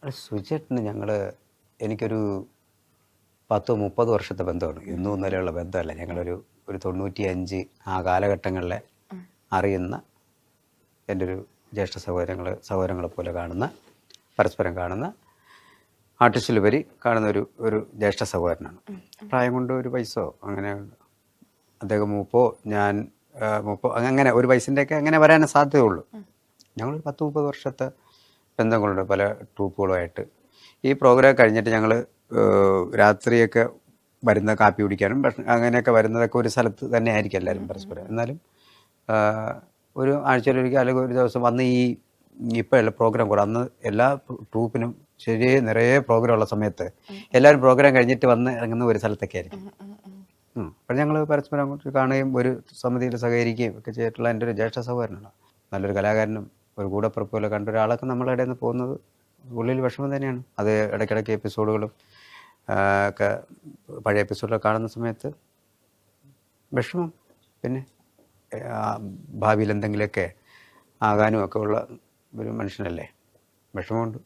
സുചേട്ടന് എനിക്കൊരു 10-30 വർഷത്തെ ബന്ധമാണ്. ഇന്നും ഇന്നലെയുള്ള ബന്ധമല്ല. ഒരു 95 ആ കാലഘട്ടങ്ങളിലെ അറിയുന്ന എൻ്റെ ഒരു ജ്യേഷ്ഠ സഹോദരങ്ങളെ പോലെ കാണുന്ന, പരസ്പരം കാണുന്ന, ആർട്ടിസ്റ്റിലുപരി കാണുന്ന ഒരു ജ്യേഷ്ഠ സഹോദരനാണ്. പ്രായം കൊണ്ട് ഒരു വയസ്സോ അങ്ങനെ അദ്ദേഹം മൂപ്പോ ഞാൻ മൂപ്പോ അങ്ങനെ ഒരു വയസ്സിൻ്റെയൊക്കെ അങ്ങനെ വരാനേ സാധ്യതയുള്ളൂ. ഞങ്ങളൊരു 10-30 വർഷത്തെ ബന്ധങ്ങളുണ്ട് പല ട്രൂപ്പുകളുമായിട്ട്. ഈ പ്രോഗ്രാം കഴിഞ്ഞിട്ട് ഞങ്ങൾ രാത്രിയൊക്കെ വരുന്ന കാപ്പി കുടിക്കാനും അങ്ങനെയൊക്കെ വരുന്നതൊക്കെ ഒരു സ്ഥലത്ത് തന്നെ ആയിരിക്കും എല്ലാവരും പരസ്പരം. എന്നാലും ഒരു ആഴ്ചയിലൊരിക്കൽ അല്ലെങ്കിൽ ഒരു ദിവസം വന്ന് ഇപ്പോഴുള്ള പ്രോഗ്രാം കൂടെ അന്ന് എല്ലാ ട്രൂപ്പിനും നിറയെ പ്രോഗ്രാം ഉള്ള സമയത്ത് എല്ലാവരും പ്രോഗ്രാം കഴിഞ്ഞിട്ട് വന്ന് ഇറങ്ങുന്ന ഒരു സ്ഥലത്തൊക്കെ ആയിരിക്കും. അപ്പോൾ ഞങ്ങൾ പരസ്പരം അങ്ങോട്ട് കാണുകയും ഒരു സമിതിയിൽ സഹകരിക്കുകയും ഒക്കെ ചെയ്തിട്ടുള്ള എൻ്റെ ഒരു ജ്യേഷ്ഠ സഹോദരനാണ്. നല്ലൊരു കലാകാരനും ഒരു കൂടപ്പിറപ്പ് പോലെ കണ്ട ഒരാളൊക്കെ നമ്മളുടെ ഇടയിൽ നിന്ന് പോകുന്നത് ഉള്ളിൽ വിഷമം തന്നെയാണ്. അത് ഇടയ്ക്കിടയ്ക്ക് എപ്പിസോഡുകളും ഒക്കെ പഴയ എപ്പിസോഡുകളൊക്കെ കാണുന്ന സമയത്ത് വിഷമം, പിന്നെ ഭാവിയിൽ എന്തെങ്കിലുമൊക്കെ ആകാനും ഒക്കെ ഉള്ള ഒരു മനുഷ്യനല്ലേ, വിഷമമുണ്ട്.